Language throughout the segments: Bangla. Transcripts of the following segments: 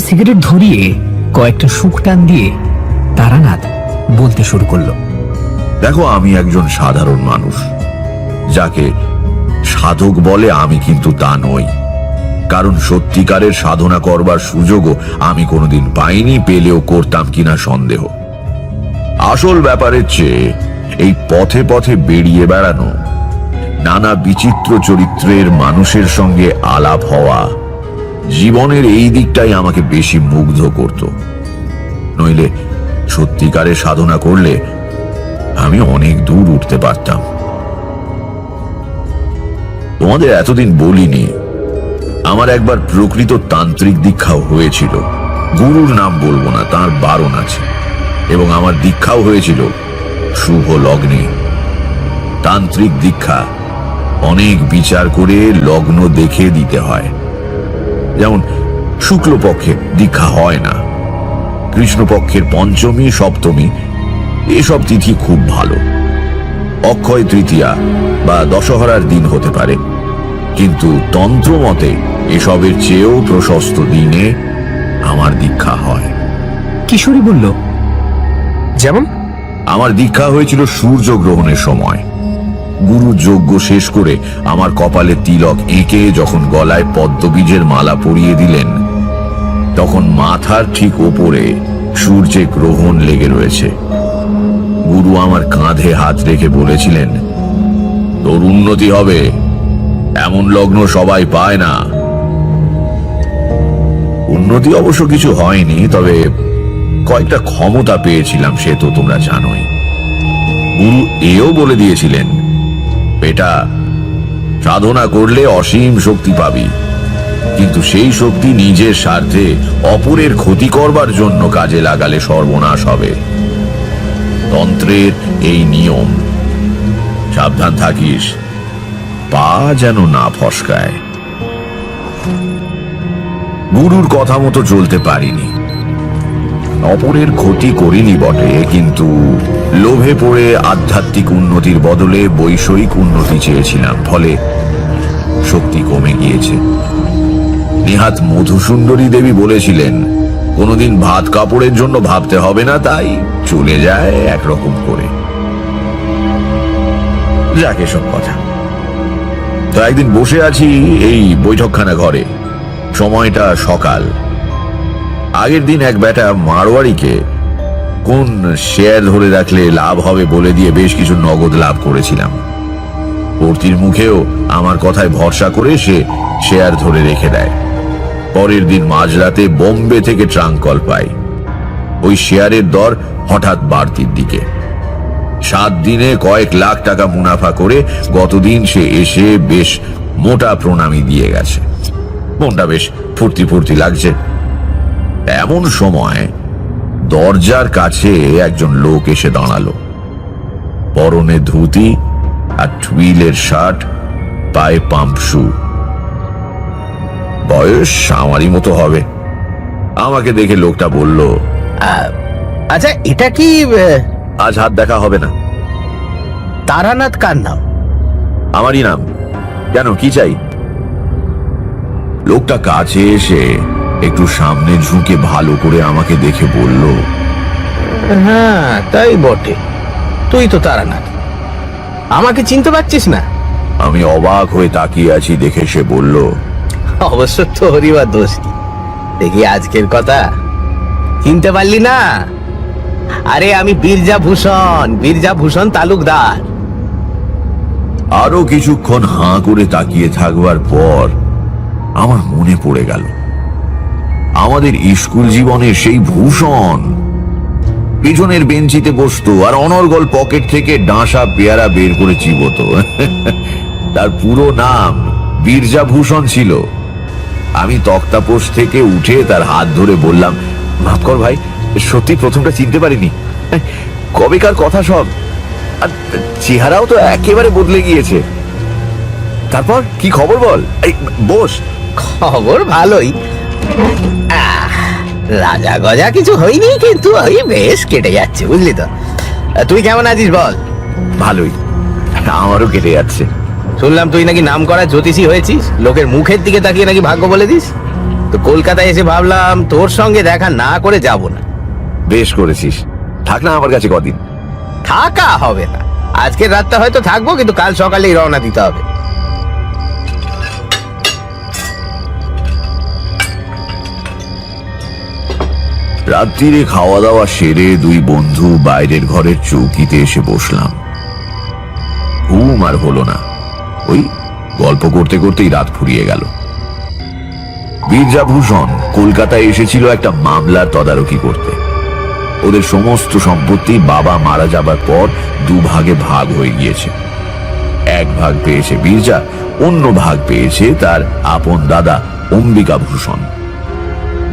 সিগারেট ধরিয়ে কয়েকটা সুখ টান দিয়ে তারানাথ বলতে শুরু করলো। দেখো, আমি একজন সাধারণ মানুষ। যাকে সাধক বলে আমি কিন্তু তা নই, কারণ সত্যিকারের সাধনা করবার সুযোগও আমি কোনোদিন পাইনি, পেলেও করতাম কিনা সন্দেহ। আসল ব্যাপারের চেয়ে এই পথে পথে বেরিয়ে বেড়ানো, নানা বিচিত্র চরিত্রের মানুষের সঙ্গে আলাপ হওয়া, জীবনের এই দিকটাই আমাকে বেশি মুগ্ধ করত। নইলে সত্যিকারের সাধনা করলে আমি অনেক দূর উঠতে পারতাম। তোমাদের এতদিন বলিনি, আমার একবার প্রকৃত তান্ত্রিক দীক্ষাও হয়েছিল। গুরুর নাম বলবো না, তার বারণ আছে। এবং আমার দীক্ষাও হয়েছিল শুভ লগ্নে। তান্ত্রিক দীক্ষা অনেক বিচার করে লগ্ন দেখে দিতে হয়। যেমন শুক্লপক্ষে দীক্ষা হয় না, কৃষ্ণপক্ষের পঞ্চমী, সপ্তমী এসব তিথি খুব ভালো। অক্ষয় তৃতীয়া বা দশহরার দিন হতে পারে, কিন্তু তন্ত্র মতে এসবের চেয়েও প্রশস্ত দিনে আমার দীক্ষা হয়। কিশোরী বলল, যেমন? আমার দীক্ষা হয়েছিল সূর্যগ্রহণের সময়। গুরু যজ্ঞ শেষ করে আমার কপালে তিলক এঁকে যখন গলায় পদ্মবীজের মালা পরিয়ে দিলেন, তখন মাথার ঠিক ওপরে সূর্যে গ্রহণ লেগে রয়েছে। গুরু আমার কাঁধে হাত রেখে বলেছিলেন, তোর উন্নতি হবে, এমন লগ্ন সবাই পায় না। উন্নতি অবশ্য কিছু হয়নি, তবে কয়েকটা ক্ষমতা পেয়েছিলাম, সে তো তোমরা জানোই। গুরু এও বলে দিয়েছিলেন, বেটা, সাধনা করলে অসীম শক্তি পাবি, কিন্তু সেই শক্তি নিজের স্বার্থে অপরের ক্ষতি করবার জন্য কাজে লাগালে সর্বনাশ হবে। তন্ত্রের এই নিয়ম, সাবধান থাকিস, পা যেন না ফসকায়। গুরুর কথা মতো চলতে পারিনি। অপরের ক্ষতি করিনি বটে, কিন্তু লোভে পড়ে আধ্যাত্মিক উন্নতির বদলে বৈষয়িক উন্নতি চেয়েছিলাম, ফলে শক্তি কমে গিয়েছে। নেহাত মধুসুন্দরী দেবী বলেছিলেন, কোনোদিন ভাত কাপড়ের জন্য ভাবতে হবে না, তাই চলে যায় একরকম করে। যাকে সব কথা। তো একদিন বসে আছি এই বৈঠকখানা ঘরে, সময়টা সকাল। আগের দিন এক বেটা মারোয়ারিকে কোন শেয়ার ধরে রাখলে লাভ হবে বলে দিয়ে বেশ কিছু নগদ লাভ করেছিলাম। কর্ত্রীর মুখেও আমার কথায় ভরসা করে সে শেয়ার ধরে রেখে দেয়। পরের দিন মাঝরাতে বোম্বে থেকে ট্রাঙ্ক কল পাই। ওই শেয়ারের দর হঠাৎ বাড়তির দিকে। 7 দিনে কয়েক লাখ টাকা মুনাফা করে গতদিন সে এসে বেশ মোটা প্রণামী দিয়ে গেছে। মনটা বেশ ফুর্তি ফুর্তি লাগছে। এমন সময় দরজার কাছে একজন লোক এসে দাঁড়ালো। পরনে ধুতি আর টুইলের শার্ট, পায়ে পাম্প শু। বয়স আমারই মতো হবে। আমাকে দেখে লোকটা বলল, আচ্ছা, এটা কি আজ হাত দেখা হবে না। তারানাথ কার নাম? আমারই নাম। কেন, কি চাই? লোকটা কাছে এসে একটু সামনে ঝুঁকে ভালো করে আমাকে দেখে বলল, হ্যাঁ, তাই বটে, তুই তো তারানাথ। আমাকে চিনতে পারছিস না? আমি অবাক হয়ে তাকিয়ে আছি দেখে সে বলল, অবশ্য তোরই বা দোষ কি? দেখি আজকের কথা চিনতে পারলি না? আরে আমি বীরজা ভূষণ তালুকদার। আরো কিছুক্ষণ হাঁ করে তাকিয়ে থাকবার পর আমার মনে পড়ে গেল, আমাদের স্কুল জীবনে সেই ভূষণ পিছনের বেঞ্চিতে বসতো আর অনর্গল পকেট থেকে ডাঁসা পেয়ারা বের করে চিবোতো। তার পুরো নাম বীরজা ভূষণ ছিল। আমি তক্তাপোষ থেকে উঠে তার হাত ধরে বললাম, মাফ কর ভাই, সত্যি প্রথমটা চিনতে পারিনি। কবেকার কথা সব, আর চেহারাও তো একেবারে বদলে গিয়েছে। তারপর কি খবর বল? এই বস। খবর ভালোই, রাজা গজা কিছু হয়নি, কিন্তু ওই বেশ কেটে যাচ্ছে, বুঝলি তো। তুই কেমন আছিস বল? ভালোই, আমারও কেটে যাচ্ছে। শুনলাম তুই নাকি নাম করা জ্যোতিষী হয়েছিস, লোকের মুখের দিকে তাকিয়ে নাকি ভাগ্য বলে দিস। তো কলকাতায় এসে ভাবলাম তোর সঙ্গে দেখা না করে যাব না। বেশ করেছিস, থাক না আমার কাছে কদিন। থাকা হবে না, আজকের রাতটা হয়তো থাকবো, কিন্তু কাল সকালেই রওনা দিতে হবে। রাত্রিরে খাওয়া দাওয়া সেরে দুই বন্ধু বাইরের ঘরের চৌকিতে এসে বসলাম। ঘুম আর হলো না, ওই গল্প করতে করতেই রাত ফুরিয়ে গেল। বীরজাভূষণ কলকাতায় এসেছিল একটা মামলার তদারকি করতে। ওদের সমস্ত সম্পত্তি বাবা মারা যাবার পর দুভাগে ভাগ হয়ে গিয়েছে। এক ভাগ পেয়েছে বীরজা, অন্য ভাগ পেয়েছে তার আপন দাদা অম্বিকাভূষণ।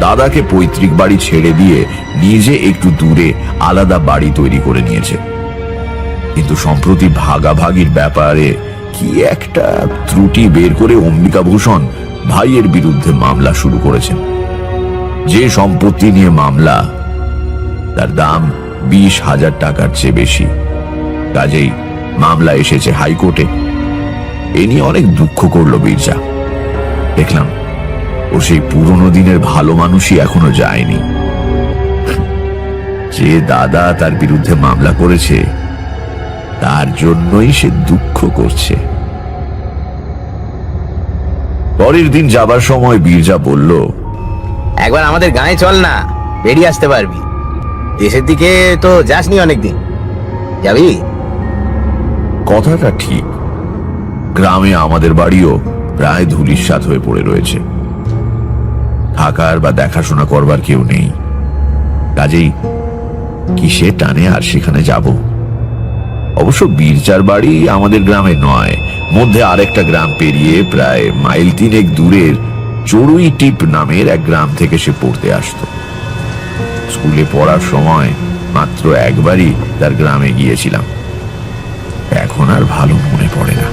দাদাকে পৈতৃক বাড়ি ছেড়ে দিয়ে নিজে একটু দূরে আলাদা বাড়ি তৈরি করে নিয়েছে। কিন্তু সম্প্রতি ভাগাভাগির ব্যাপারে কি একটা ত্রুটি বের করে অম্বিকাভূষণ ভাইয়ের বিরুদ্ধে মামলা শুরু করেছেন। যে সম্পত্তি নিয়ে মামলা, তার দাম 20,000 টাকার চেয়ে বেশি। কাজেই মামলা এসেছে হাইকোর্টে। এ নিয়ে অনেক দুঃখ করলো বীরজা। দেখলাম ও সেই পুরনো দিনের ভালো মানুষই এখনো যায়নি। যে দাদা তার বিরুদ্ধে মামলা করেছে তার জন্যই সে দুঃখ করছে। পরের দিন যাবার সময় বীরজা বলল, একবার আমাদের গায়ে চল না, বেরিয়ে আসতে পারবি। দেশের দিকে তো যাসনি অনেকদিন, যাবি? কথাটা ঠিক। গ্রামে আমাদের বাড়িও প্রায় ধূলিসাৎ হয়ে পড়ে রয়েছে। থাকার বা দেখাশোনা করবার কেউ নেই। কাজেই কিসে টানে আর সেখানে যাব। অবশ্য বীরজার বাড়ি আমাদের গ্রামে নয়, মধ্যে আরেকটা গ্রাম পেরিয়ে প্রায় মাইল 3 দূরের চড়ুই টিপ নামের এক গ্রাম থেকে সে পড়তে আসতো। স্কুলে পড়ার সময় মাত্র একবারই তার গ্রামে গিয়েছিলাম। এখন আর ভালো মনে পড়ে না।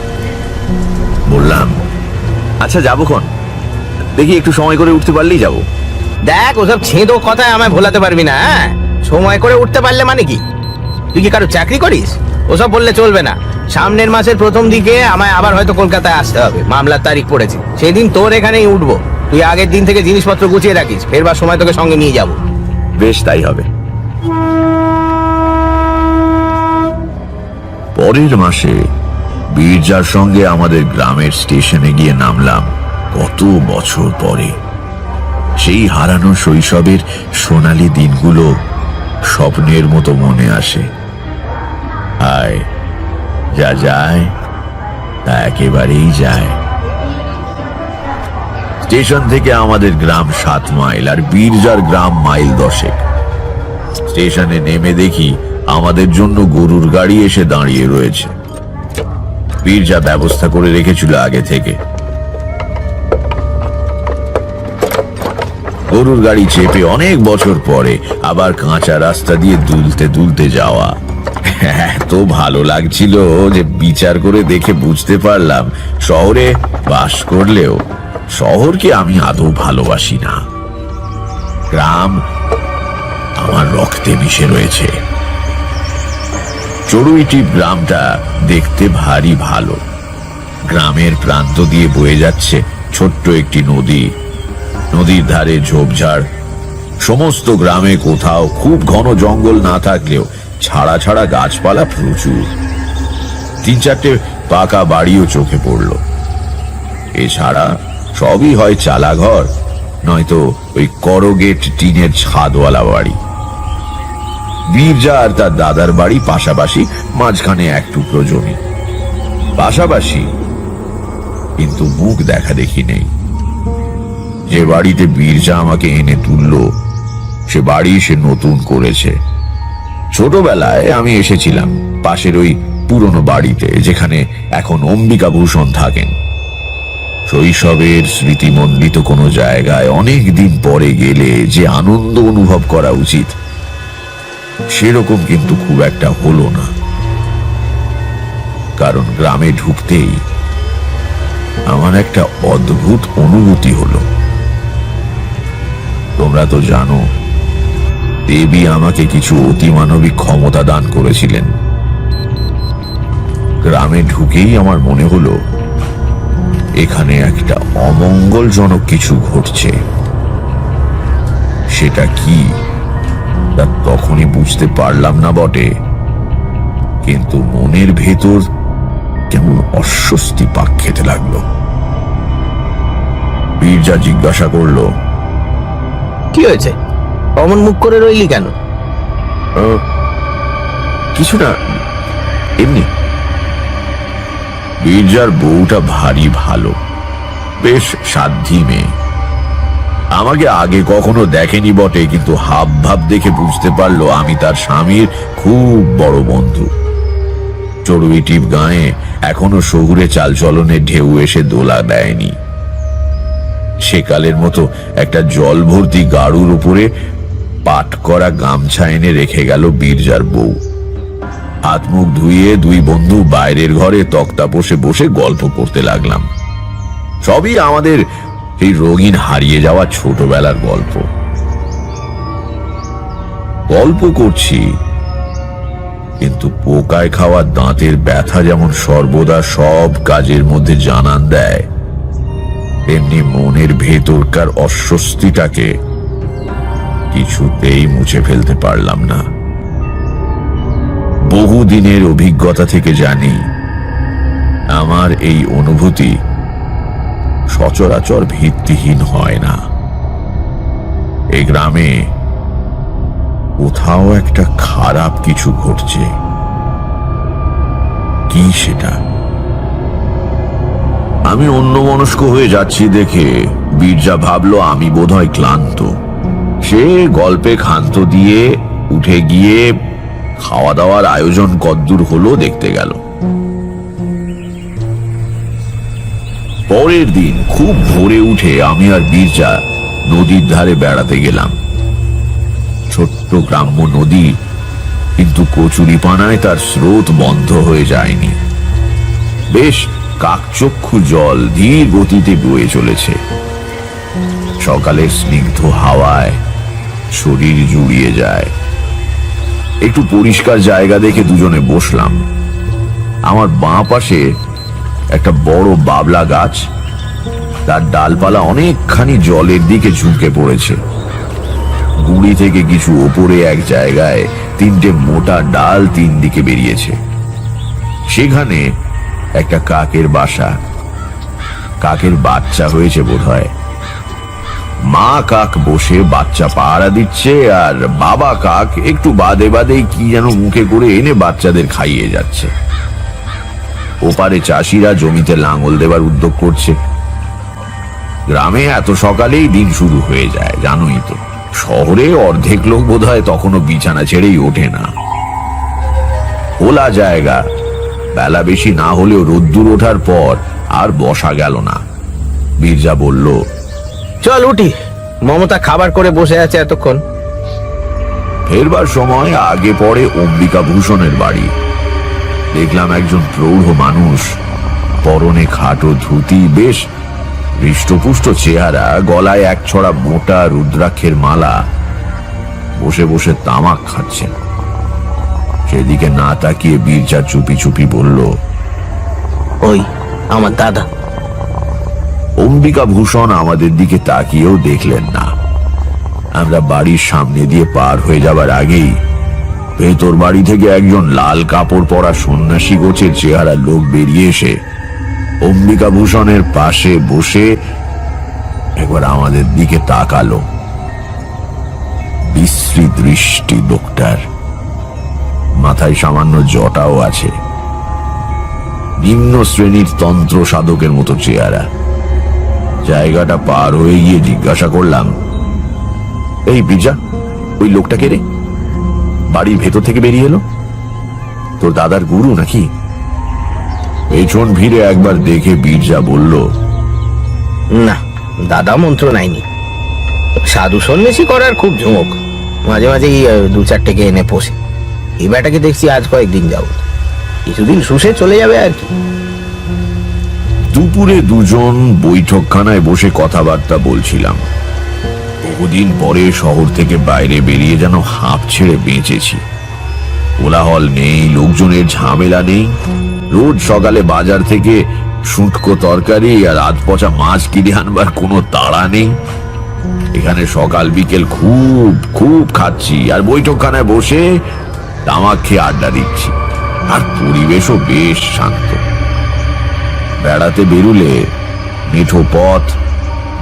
বললাম, আচ্ছা যাবো খন? দেখি একটু সময় করে উঠতে পারলেই যাবো। দেখ, ওসব ছেঁদো কথায় আমায় ভোলাতে পারবি না। হ্যাঁ, সময় করে উঠতে পারলে মানে কি? তুই কি কারো চাকরি করিস? ওসব বললে চলবে না। সামনের মাসের প্রথম দিকে আমায় আবার হয়তো কলকাতায় আসতে হবে, মামলার তারিখ পড়েছে। সেদিন তোর এখানেই উঠবো। তুই আগের দিন থেকে জিনিসপত্র গুছিয়ে রাখিস, ফেরবার সময় তোকে সঙ্গে নিয়ে যাব। বেশ, তাই হবে। পরের মাসে বীরজার সঙ্গে আমাদের গ্রামের স্টেশনে গিয়ে নামলাম কত বছর পরে। সেই হারানো শৈশবের সোনালী দিনগুলো স্বপ্নের মতো মনে আসে। আয়, যা যায় তা একেবারেই যায়। স্টেশন থেকে আমাদের গ্রাম 7 মাইল আর বীরজার গ্রাম মাইল 10। স্টেশনে নেমে দেখি আমাদের জন্য গরুর গাড়ি এসে দাঁড়িয়ে রয়েছে। বীরজা ব্যবস্থা করে রেখেছিল আগে থেকে। গরুর গাড়ি চেপে অনেক বছর পরে আবার কাঁচা রাস্তা দিয়ে দুলতে দুলতে যাওয়া এত ভালো লাগছিল যে বিচার করে দেখে বুঝতে পারলাম শহরে বাস করলেও শহরকে আমি আদৌ ভালোবাসি না। গ্রাম আমার রক্তে মিশে রয়েছে। চড়ুইটিপ গ্রামটা দেখতে ভারী ভালো। গ্রামের প্রান্ত দিয়ে বয়ে যাচ্ছে ছোট্ট একটি নদী। নদীর ধারে ঝোপঝাড়। সমস্ত গ্রামে কোথাও খুব ঘন জঙ্গল না থাকলেও ছাড়া ছাড়া গাছপালা প্রচুর। 3-4টে পাকা বাড়িও চোখে পড়ল। এছাড়া সবই হয় চালাঘর, নয়তো ওই করগেট টিনের ছাদওয়ালা বাড়ি। বীরজা আর তার দাদার বাড়ি পাশাপাশি, মাঝখানে এক টুকরো জমি। পাশাপাশি, কিন্তু মুখ দেখা দেখি নেই। যে বাড়িতে বীরজা আমাকে এনে তুলল সে বাড়ি সে নতুন করেছে। ছোটবেলায় আমি এসেছিলাম পাশের ওই পুরনো বাড়িতে, যেখানে এখন অম্বিকাভূষণ থাকেন। শৈশবের স্মৃতিমণ্ডিত কোনো জায়গায় অনেক দিন পরে গেলে যে আনন্দ অনুভব করা উচিত, সেরকম কিন্তু খুব একটা হলো না। কারণ গ্রামে ঢুকতেই আমার একটা অদ্ভুত অনুভূতি হলো। তোমরা তো জানো, দেবী আমাকে কিছু অতিমানবিক ক্ষমতা দান করেছিলেন। গ্রামে ঢুকেই আমার মনে হলো এখানে একটা অমঙ্গলজনক কিছু ঘটছে। সেটা কি তা তখনই বুঝতে পারলাম না বটে, কিন্তু মনের ভেতর কেমন অস্বস্তি পাক খেতে লাগলো। বীরজা জিজ্ঞাসা করলো, কি হয়েছে? অমন মুখ করে রইলি কেন? কিছু না, এমনি। বীরজার বউটা ভারী ভালো, বেশ সাধ্যি মেয়ে। আমাকে আগে কখনো দেখেনি বটে, কিন্তু হাব ভাব দেখে বুঝতে পারলো আমি তার স্বামীর খুব বড় বন্ধু। চড়ুই টিপ গায়ে এখনো শহুরে চালচলনে ঢেউ এসে দোলা দেয়নি। সেকালের মতো একটা জল ভর্তি গাড়ুর উপরে পাট করা গামছা এনে রেখে গেল বীরজার বউ। হাত মুখ ধুয়ে দুই বন্ধু বাইরের ঘরে তক্তা বসে বসে গল্প করতে লাগলাম। সবই আমাদের এই রঙিন হারিয়ে যাওয়া ছোটবেলার গল্প। গল্প করছি, কিন্তু পোকায় খাওয়া দাঁতের ব্যথা যেমন সর্বদা সব কাজের মধ্যে জানান দেয়, তেমনি মনের ভেতরকার অস্বস্তিটাকে কিছুতেই মুছে ফেলতে পারলাম না। বহুদিনের অভিজ্ঞতা থেকে জানি, আমার এই অনুভূতি সচরাচর ভিত্তিহীন হয় না। এই গ্রামে কোথাও একটা খারাপ কিছু ঘটছে। কি সেটা? আমি অন্যমনস্ক হয়ে যাচ্ছি দেখে বীরজা ভাবলো আমি বোধহয় ক্লান্ত। সে গল্পে ক্ষান্ত দিয়ে উঠে গিয়ে খাওয়া দাওয়ার আয়োজন কদ্দূর হলো দেখতে গেল। পরের দিন খুব ভোরে উঠে আমি আর বীরজা নদীর ধারে বেড়াতে গেলাম। ছোট্ট গ্রাম্য নদী, কিন্তু কচুরিপানায় তার স্রোত বন্ধ হয়ে যায়নি। বেশ কাকচক্ষু জল ধীর গতিতে বয়ে চলেছে। সকালের স্নিগ্ধ হাওয়ায় শরীর জুড়িয়ে যায়। একটু পরিষ্কার জায়গা দেখে দুজনে বসলাম। আমার বাঁ পাশে একটা বড় বাবলা গাছ, তার ডালপালা অনেকখানি জলের দিকে ঝুঁকে পড়েছে। গুড়ি থেকে কিছু ওপরে এক জায়গায় তিনটে মোটা ডাল তিন দিকে বেরিয়েছে। সেখানে একটা কাকের বাসা। কাকের বাচ্চা হয়েছে বোধহয়। মা কাক বসে বাচ্চা পাহারা দিচ্ছে, আর বাবা কাক একটু বাদে বাদেই কি যেন মুখে করে এনে বাচ্চাদের খাইয়ে যাচ্ছে। ওপারে চাষিরা জমিতে লাঙল দেবার উদ্যোগ করছে। গ্রামে এত সকালেই দিন শুরু হয়ে যায়, জানোই তো। শহরে অর্ধেক লোক বোধহয় তখনও বিছানা ছেড়েই ওঠে না। খোলা জায়গা, বেলা বেশি না হলেও রোদ্দুর ওঠার পর আর বসা গেল না। বীরজা বলল, চল উঠি, মমতা খাবার করে বসে আছে এতক্ষণ। ফেরবার সময় আগে পড়ে অম্বিকা ভূষণের বাড়ি। দেখলাম একজন প্রৌঢ় মানুষ, পরনে খাটো ধুতি, বেশ হৃষ্টপুষ্ট চেহারা, গলায় এক ছড়া মোটা রুদ্রাক্ষের মালা, বসে বসে তামাক খাচ্ছেন। সেদিকে না তাকিয়ে বীরজা চুপি চুপি বলল, ওই আমার দাদা। অম্বিকা ভূষণ আমাদের দিকে তাকিয়েও দেখলেন না। আমরা বাড়ির সামনে দিয়ে পার হয়ে যাবার আগেই ভেতর বাড়ি থেকে একজন লাল কাপড় পরা সন্ন্যাসী গোছের চেহারা লোক বেরিয়ে এসে অম্বিকা ভূষণের পাশে বসে একবার আমাদের দিকে তাকালো। বিশ্রী দৃষ্টি লোকটার, মাথায় সামান্য জটাও আছে। নিম্ন শ্রেণীর তন্ত্র সাধকের মতো চেহারা। জায়গাটা পার হয়ে গিয়ে জিজ্ঞাসা করলাম, এই বীরজা, ওই লোকটা কে রে? বাড়ির ভেতর থেকে বেরিয়ে এলো? তোর দাদার গুরু নাকি? পেছন ভিড়ে একবার দেখে বীরজা বলল, না, দাদা মন্ত্র নাইনি। সাধু সন্ন্যাসী করার খুব ঝোঁক, মাঝে মাঝে দু চারটেকে এনে পোষে। এই বেটাকে দেখছি আজ কয়েকদিন যাবো, কিছুদিন শুষে চলে যাবে আর কি। দুপুরে দুজন বৈঠকখানায় বসে কথাবার্তা বলছিলাম। বহুদিন পরে শহর থেকে বাইরে বেরিয়ে যেন হাঁপ ছেড়ে বেঁচেছি। কোলাহল নেই, লোকজনের ঝামেলা নেই। রোজ সকালে বাজার থেকে শুটকো তরকারি আর আধ পচা মাছ কিনে আনবার কোনো তাড়া নেই। এখানে সকাল বিকেল খুব খুব খাচ্ছি আর বৈঠকখানায় বসে তামাক খেয়ে আড্ডা দিচ্ছি, আর পরিবেশও বেশ শান্ত। বেড়াতে বেরুলে মেঠো পথ,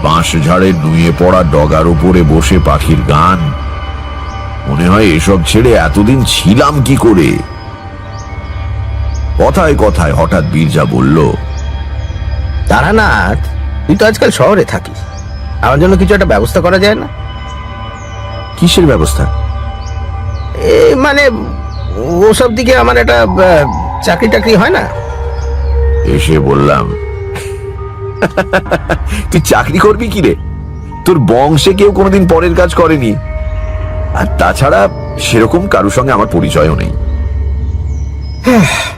বাঁশ ঝাড়ের নুয়ে পড়া ডগার উপরে বসে পাখির গান, মনে হয় এসব ছেড়ে এতদিন ছিলাম কি করে। কথায় কথায় হঠাৎ বীরজা বলল, তারানাথ, তুই তো আজকাল শহরে থাকিস, আমার জন্য কিছু একটা ব্যবস্থা করা যায় না? কিসের ব্যবস্থা? মানে ওসব দিকে আমার একটা চাকরি টাকরি হয় না? এসে বললাম, তুই চাকরি করবি কি রে? তোর বংশে কেউ কোনোদিন পরের কাজ করেনি, আর তাছাড়া সেরকম কারোর সঙ্গে আমার পরিচয়ও নেই।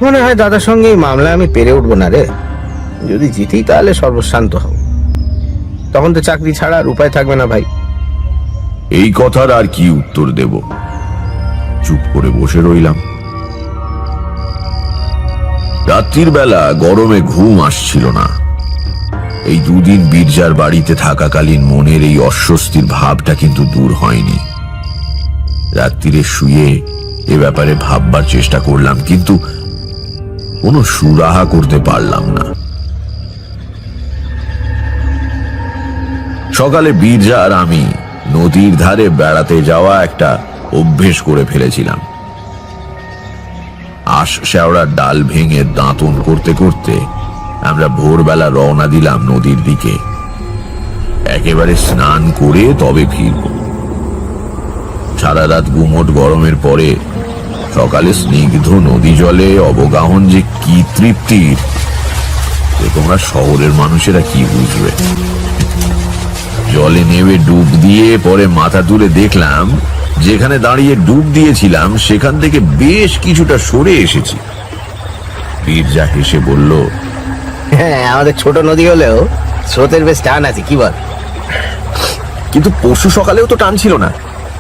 মনে হয় দাদার সঙ্গে এই মামলায় আমি পেরে উঠবো না রে। যদি জিতি তাহলে সর্বশান্ত হব, তখন তো চাকরি ছাড়া আর উপায় থাকবে না ভাই। এই কথার আর কি উত্তর দেব, চুপ করে বসে রইলাম। রাত্রির বেলা গরমে ঘুম আসছিল না। এই দুদিন বীরজার বাড়িতে থাকাকালীন মনের এই অস্বস্তির ভাবটা কিন্তু দূর হয়নি। রাত্রিরে শুয়ে এ ব্যাপারে ভাববার চেষ্টা করলাম, কিন্তু কোনো সুরাহা করতে পারলাম না। সকালে বীরজা আর আমি নদীর ধারে বেড়াতে যাওয়া একটা অভ্যেস করে ফেলেছিলাম। আশ শেওড়ার ডাল ভেঙে দাঁতন করতে করতে আমরা ভোরবেলা রওনা দিলাম নদীর দিকে। একেবারে স্নান করে তবে ফিরব। সারা রাত গুমোট গরমের পরে সকালে স্নিগ্ধ নদী জলে অবগাহন যে কি তৃপ্তির, তোমরা শহরের মানুষেরা কি বুঝবে। জলে নেমে ডুব দিয়ে পরে মাথা তুলে দেখলাম যেখানে দাঁড়িয়ে ডুব দিয়েছিলাম সেখান থেকে বেশ কিছুটা সরে এসেছি। বীরজা হেসে বলল, হ্যাঁ, আমাদের ছোট নদী হলেও স্রোতের বেশ টান আছে, কি বল? কিন্তু পরশু সকালেও তো টান ছিল না,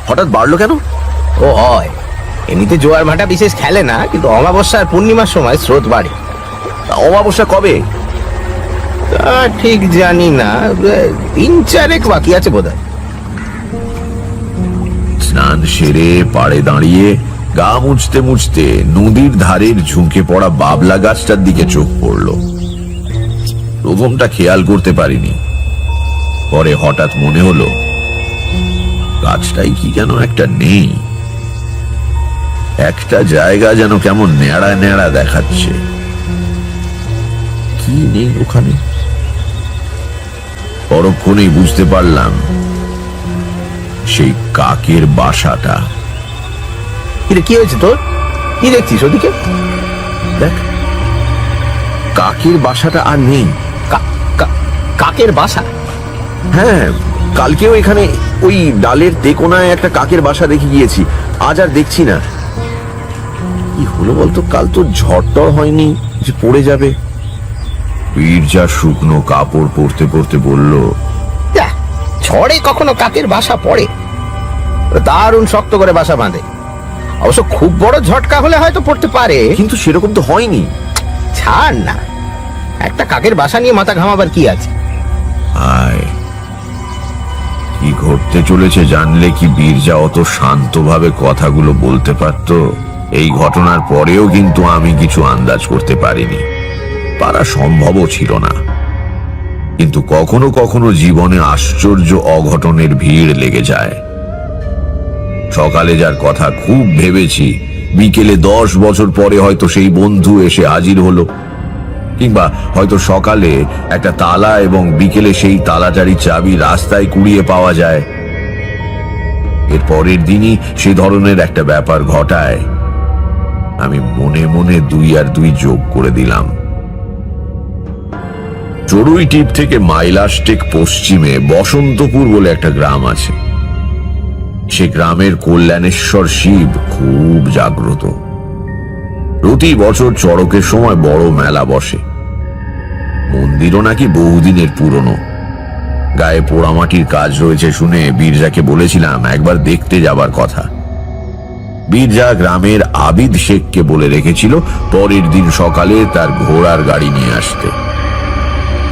হঠাৎ বাড়লো কেন? ও হয়, এমনিতে জোয়ার ভাটা বিশেষ খেলে না, কিন্তু অমাবস্যা আর পূর্ণিমার সময় স্রোত বাড়ে। অমাবস্যা কবে? তা ঠিক জানি না, 3-4 বাকি আছে বোধহয়। স্নান সেরে পাড়ে দাঁড়িয়ে গা মুছতে মুছতে নদীর ধারের ঝুঁকে পড়া বাবলা গাছটার দিকে চোখ পড়ল। প্রথমটা খেয়াল করতে পারিনি, পরে হঠাৎ মনে হলো গাছটাই কি যেন একটা নেই। একটা জায়গা যেন কেমন ন্যাড়া ন্যাড়া দেখাচ্ছে। কি নেই ওখানে? পরক্ষণেই বুঝতে পারলাম সেই কাকের বাসাটা। কি হয়েছে তোর? কি দেখছিস ওদিকে? দেখ, কাকের বাসাটা আর নেই। কাকের বাসা? হ্যাঁ, কালকেও এখানে ওই ডালের তেকোনায় একটা কাকের বাসা দেখে গিয়েছি, আজ আর দেখছি না। কি হলো বলতো? কাল তো ঝড়টর হয়নি যে পড়ে যাবে? বীরজা শুকনো কাপড় পরতে পরতে বলল, ঝড়ে কখনো কাকের বাসা পড়ে? দারুণ শক্ত করে বাসা বাঁধে। অবশ্য খুব বড় ঝটকা হলে হয়তো পড়তে পারে, কিন্তু সেরকম তো হয়নি। ছাড় না, একটা কাকের বাসা নিয়ে মাথা ঘামাবার কি আছে? আয়, কি ঘটতে চলেছে জানলে কি বীরজা অত শান্তভাবে কথাগুলো বলতে পারত? এই ঘটনার পরেও কিন্তু আমি কিছু আন্দাজ করতে পারিনি, পারা সম্ভবও ছিল না। কিন্তু কখনো কখনো জীবনে আশ্চর্য অঘটনের ভিড় লেগে যায়। সকালে যার কথা খুব ভেবেছি, বিকেলে 10 বছর পরে হয়তো সেই বন্ধু এসে হাজির হলো, কিংবা হয়তো সকালে একটা তালা এবং বিকেলে সেই তালাটারি চাবি রাস্তায় কুড়িয়ে পাওয়া যায়। এর পরের দিনই সে ধরনের একটা ব্যাপার ঘটায়। আমি মনে মনে 2 আর 2 যোগ করে দিলাম। চড়ুই টিপ থেকে মাইলাস্টেক পশ্চিমে বসন্তপুর বলে একটা গ্রাম আছে। সে গ্রামের কল্যাণেশ্বর শিব খুব জাগ্রত। প্রতি বছর চড়কের সময় বড় মেলা বসে। মন্দিরও নাকি বহুদিনের পুরনো। গায়ে পোড়ামাটির কাজ রয়েছে শুনে বীরজাকে বলেছিলাম একবার দেখতে যাবার কথা। বীরজা গ্রামের আবিদ শেখকে বলে রেখেছিল পরের দিন সকালে তার ঘোড়ার গাড়ি নিয়ে আসতে।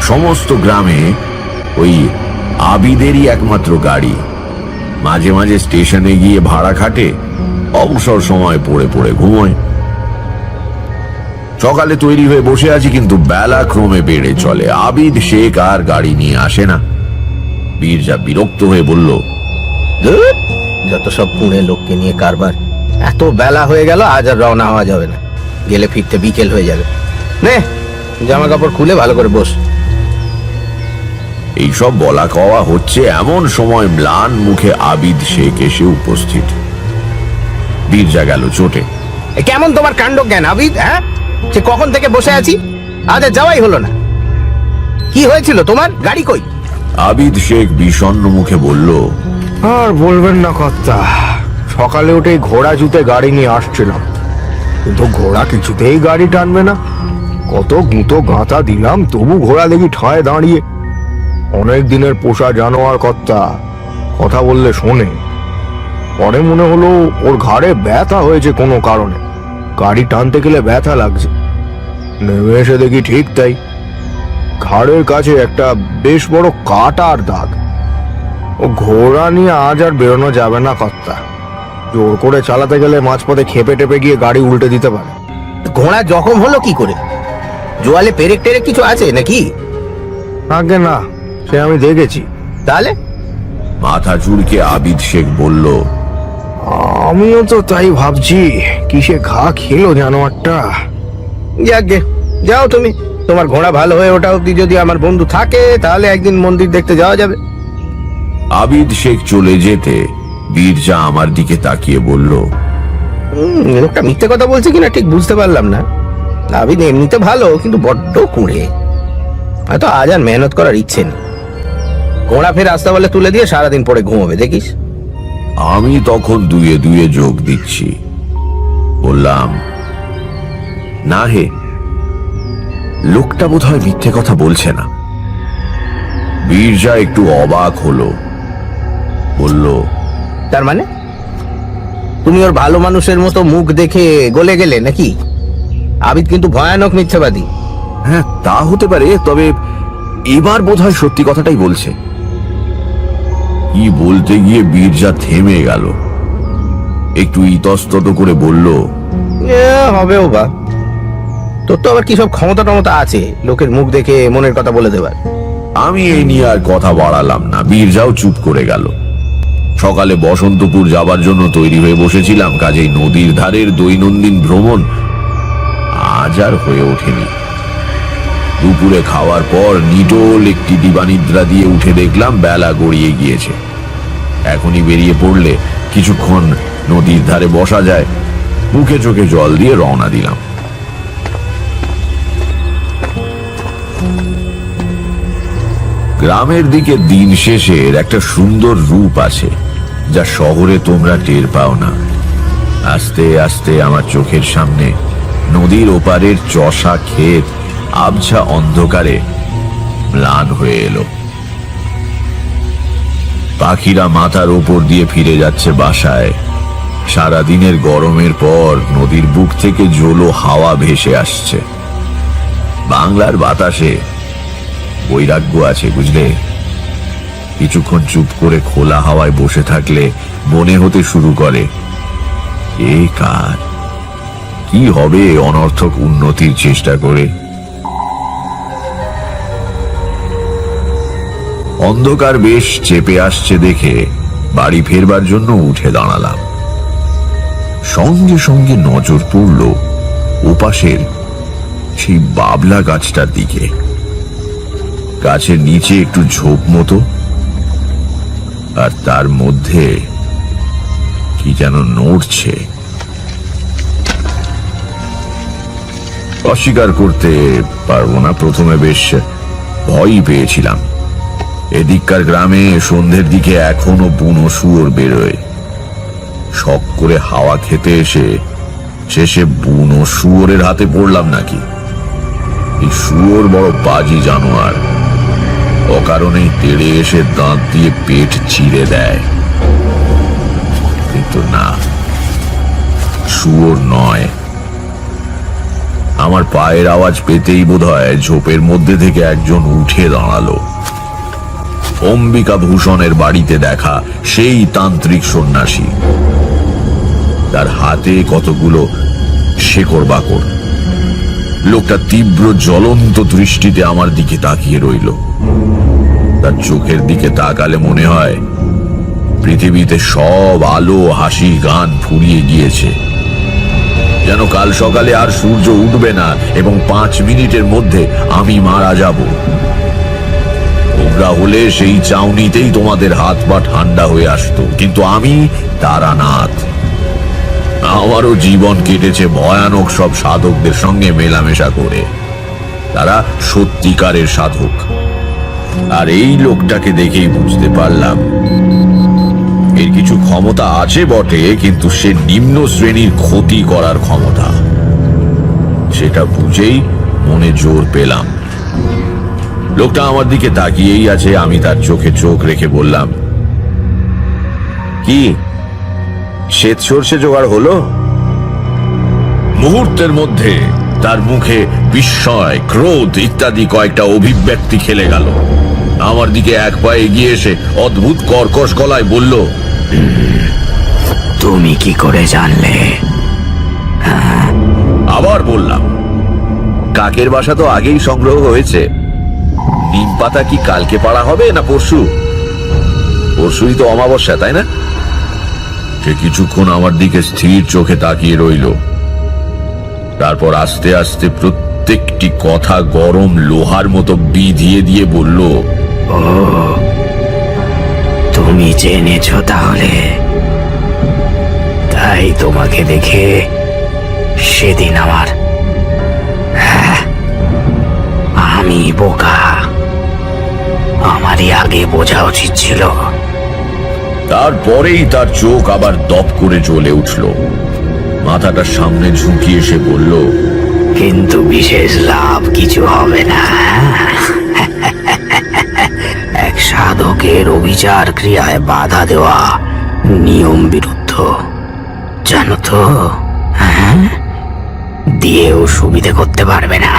সমস্ত গ্রামে ওই আবিদেরই একমাত্র গাড়ি। মাঝে মাঝে স্টেশনে গিয়ে ভাড়া খাটে, অবসর সময় পড়ে পড়ে ঘুমোয়। সকালে তৈরি হয়ে বসে আছি, কিন্তু বেলা ক্রমে বেড়ে চলে। আবিদ শেখ আর গাড়ি নিয়ে আসে না। বীরজা বিরক্ত হয়ে বলল, ধুর, যত সব পুনে লোককে নিয়ে কারবার। এত বেলা হয়ে গেল, আজ আর রওনা হওয়া যাবে না। গেলে ফিরতে বিকেল হয়ে যাবে। নে, জামা কাপড় খুলে ভালো করে বস। এইসব বলা কওয়া হচ্ছে এমন সময় ম্লান মুখে আবিদ শেখ এসে উপস্থিত। বীরজা গেল চোটে। এ কেমন তোমার কাণ্ড জ্ঞান আবিদ? হ্যাঁ, সে কখন থেকে বসে আছি, আজ আর যাওয়াই হলো না। কি হয়েছিল তোমার? গাড়ি কই? আবিদ শেখ বিষণ্ণ মুখে বলল, আর বলবেন না কর্তা, সকালে উঠে ঘোড়া জুতে গাড়ি নিয়ে আসছিলাম, কিন্তু ঘোড়া কিছুতেই গাড়ি টানবে না। কত গুঁতো গাঁথা দিলাম, তবু ঘোড়া দেখি ঠায় দাঁড়িয়ে। অনেক দিনের পোষা জানোয়ার কর্তা, কথা বললে শোনে। পরে মনে হলো ওর ঘাড়ে ব্যথা হয়েছে কোনো কারণে, গাড়ি টানতে গেলে ব্যথা লাগছে। নেমে এসে দেখি ঠিক তাই, ঘাড়ের কাছে একটা বেশ বড় কাটার দাগ। ও ঘোড়া নিয়ে আজ আর বেরোনো যাবে না কর্তা। জোর করে চালাতে গেলে মাঝপথে খেপে টেপে গিয়ে গাড়ি উল্টে দিতে পারে। ঘোড়া জখম হলো কি করে? জোয়ালে পেরেক টেরেক কিছু আছে নাকি? আগে না, সে আমি দেখেছি। তাহলে? মাথা চুলকে আবিদ শেখ বলল, আমিও তো তাই ভাবছি, কিসে ঘা খেলো জানোয়ারটা। যাকগে, যাও তুমি। তোমার ঘোড়া ভালো হয়ে ওঠা অব্দি যদি আমার বন্ধু থাকে, তাহলে একদিন মন্দির দেখতে যাওয়া যাবে। আবিদ শেখ চলে যেতে বীরজা আমার দিকে তাকিয়ে বলল, লোকটা মিথ্যে কথা বলছে কিনা ঠিক বুঝতে পারলাম না। আবিদ এমনিতে ভালো, কিন্তু বড্ড কুঁড়ে। হয়তো আজ আর মেহনত করার ইচ্ছে নেই। ঘোড়া ফের রাস্তা বলে তুলে দিয়ে সারাদিন পরে ঘুমোবে, দেখিস। আমি তখন দুয়ে দুয়ে যোগ দিচ্ছি। বললাম, না হে, লোকটা বোধহয় মিথ্যে কথা বলছে না। বীরজা একটু অবাক হলো, বলল, তার মানে তুমি ওর ভালো মানুষের মতো মুখ দেখে গলে গেলে নাকি? আবিদ কিন্তু ভয়ানক মিথ্যাবাদী। হ্যাঁ, তা হতে পারে, তবে এবার বোধহয় সত্যি কথাটাই বলছে। কি বলতে গিয়ে বীরজা থেমে গেল, একটু ইতস্তত করে বলল, হবেও বা, তোর তো আবার কি সব ক্ষমতা টমতা আছে লোকের মুখ দেখে মনের কথা বলে দেবার। আমি এই নিয়ে আর কথা বাড়ালাম না। বীরজাও চুপ করে গেল। সকালে বসন্তপুর যাবার জন্য তৈরি হয়ে বসেছিলাম, কাজেই নদীর ধারের দৈনন্দিন ভ্রমণ আজ আর হয়ে ওঠেনি। দুপুরে খাওয়ার পর নিটোল একটি দিবানিদ্রা দিয়ে উঠে দেখলাম বেলা গড়িয়ে গিয়েছে। এখনই বেরিয়ে পড়লে কিছুক্ষণ নদীর ধারে বসা যায়। মুখে চোখে জল দিয়ে রওনা দিলাম। গ্রামের দিকে দিন শেষের একটা সুন্দর রূপ আছে, যা শহরে তোমরা টের পাও না। আস্তে আস্তে আমার চোখের সামনে নদীর ওপারের চষা ক্ষেত আবছা অন্ধকারে ম্লান হয়ে এলো। পাখিরা মাথার ওপর দিয়ে ফিরে যাচ্ছে বাসায়। সারাদিনের গরমের পর নদীর বুক থেকে জোলো হাওয়া ভেসে আসছে। বাংলার বাতাসে বৈরাগ্য আছে, বুঝলে। কিছুক্ষণ চুপ করে খোলা হাওয়ায় বসে থাকলে মনে হতে শুরু করে, এ কার কি হবে অনর্থক উন্নতির চেষ্টা করে। অন্ধকার বেশ চেপে আসছে দেখে বাড়ি ফেরবার জন্য উঠে দাঁড়ালাম। সঙ্গে সঙ্গে নজর পড়ল ওপাশের সেই বাবলা গাছটার দিকে। গাছের নিচে একটু ঝোপ মতো, আর তার মধ্যে কি যেন নড়ছে। অস্বীকার করতে পারবো না, প্রথমে বেশ ভয়ই পেয়েছিলাম। এদিককার গ্রামে সন্ধ্যের দিকে এখনো বুনো শুয়োর বেরোয়। শখ করে হাওয়া খেতে এসে শেষে বুনো শুয়োরের হাতে পড়লাম নাকি? এই শুয়োর বড় বাজি জানোয়ার, অকারণেই তেড়ে এসে দাঁত দিয়ে পেট চিরে দেয়। কিন্তু না, শুয়োর নয়। আমার পায়ের আওয়াজ পেতেই বোধহয় ঝোপের মধ্যে থেকে একজন উঠে দাঁড়ালো। অম্বিকা ভূষণের বাড়িতে দেখা সেই তান্ত্রিক সন্ন্যাসী। তার হাতে কতগুলো শেকড় বাকড়। লোকটা তীব্র জ্বলন্ত দৃষ্টিতে আমার দিকে তাকিয়ে রইল। তার চোখের দিকে তাকালে মনে হয় পৃথিবীতে সব আলো, হাসি, গান ফুরিয়ে গিয়েছে। যেন কাল সকালে আর সূর্য উঠবে না এবং 5 মিনিটের মধ্যে আমি মারা যাব। তোমরা হলে সেই চাউনিতেই তোমাদের হাত পা ঠান্ডা হয়ে আসতো, কিন্তু আমি তারানাথ। আমারও জীবন কেটেছে ভয়ানক সব সাধকদের সঙ্গে মেলামেশা করে। তারা সত্যিকারের সাধক। আর এই লোকটাকে দেখেই বুঝতে পারলাম এর কিছু ক্ষমতা আছে বটে, কিন্তু সে নিম্ন শ্রেণীর ক্ষতি করার ক্ষমতা। সেটা বুঝেই মনে জোর পেলাম। লোকটা আমার দিকে তাকিয়েই আছে। আমি তার চোখে চোখ রেখে বললাম, কি শ্বেত সর্ষে জোগাড় হলো? মুহূর্তের মধ্যে তার মুখে বিস্ময়, ক্রোধ ইত্যাদি কয়েকটা অভিব্যক্তি খেলে গেল। আমার দিকে এক পা এগিয়ে এসে অদ্ভুত কর্কশ গলায় বলল, তুমি কি করে জানলে? আবার বললাম, কাকের বাসা তো আগেই সংগ্রহ হয়েছে। নিম পাতা কি কালকে পাড়া হবে না পরশু? পরশুই তো অমাবস্যা, তাই না? সে কিছুক্ষণ আমার দিকে স্থির চোখে তাকিয়ে রইল। তারপর আস্তে আস্তে প্রত্যেকটি কথা গরম লোহার মতো বিধিয়ে দিয়ে বলল, তুমি জেনেছো তাহলে? তাই তোমাকে দেখে সেদিন আমি বোকা। আমারই আগে বোঝা উচিত ছিল। তারপরেই তার চোখ আবার দপ করে জ্বলে উঠল। মাথাটা সামনে ঝুঁকিয়ে সে বলল, কিন্তু বিশেষ লাভ কিছু হবে না। এক সাধকের অবিচার ক্রিয়ায় বাধা দেওয়া নিয়ম বিরুদ্ধ, জানো তো? দিয়েও সুবিধে করতে পারবে না।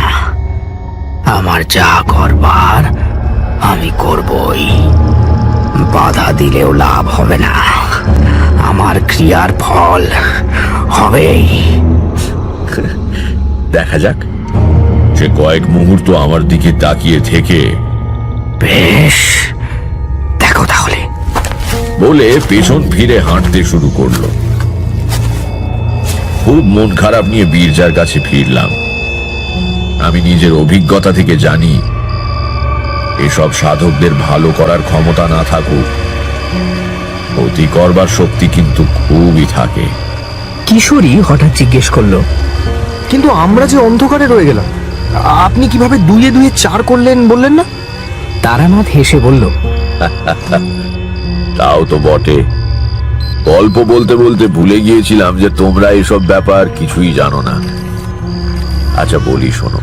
আমার যা করবার আমি করবই। বাধা দিলেও লাভ হবে না। আমার ক্রিয়ার ফল হবেই। দেখা যাক। সে কয়েক মুহূর্ত আমার দিকে তাকিয়ে থেকে, বেশ, দেখো তাহলে, বলে পেছন ফিরে হাঁটতে শুরু করলো। খুব মন খারাপ নিয়ে বীরজার কাছে ফিরলাম। আমি নিজের অভিজ্ঞতা থেকে জানি, এসব সাধকদের ভালো করার ক্ষমতা না থাকুক, ক্ষতি করবার শক্তি কিন্তু খুবই থাকে। কিশোরী হঠাৎ জিজ্ঞেস করলো, কিন্তু আমরা যে অন্ধকারে রয়ে গেলাম, আপনি কিভাবে 2 এ 2 4 করলেন বললেন না? তারানাথ হেসে বলল, তাও তো বটে। গল্প বলতে বলতে ভুলে গিয়েছিলাম যে তোমরা এসব ব্যাপার কিছুই জানো না। আচ্ছা বলি, শোনো।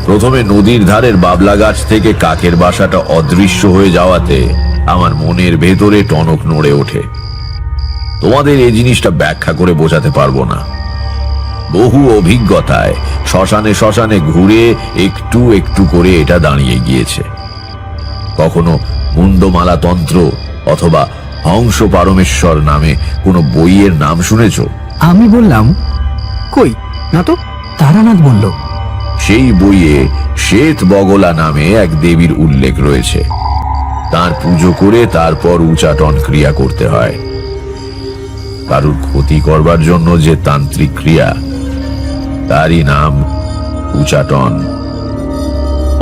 প্রথমে নদীর ধারের বাবলা গাছ থেকে কাকের বাসাটা অদৃশ্য হয়ে যাওয়াতে আমার মনের ভেতরে টনক নড়ে ওঠে। তোমাদের এই জিনিসটা ব্যাখ্যা করে বোঝাতে পারবো না। বহু অভিজ্ঞতায় শ্মশানে শ্মশানে ঘুরে একটু একটু করে এটা দাঁড়িয়ে গিয়েছে। কখনো মুন্ডমালা তন্ত্র অথবা হংস পারমেশ্বর নামে কোনো বইয়ের নাম শুনেছ? আমি বললাম, কই না তো। তারানাথ বলল, সেই বইয়ে শ্বেত বগলা নামে এক দেবীর উল্লেখ রয়েছে। তার পুজো করে তারপর উচাটন ক্রিয়া করতে হয়। কারুর ক্ষতি করবার জন্য যে তান্ত্রিক ক্রিয়া, তারই নাম উচাটন।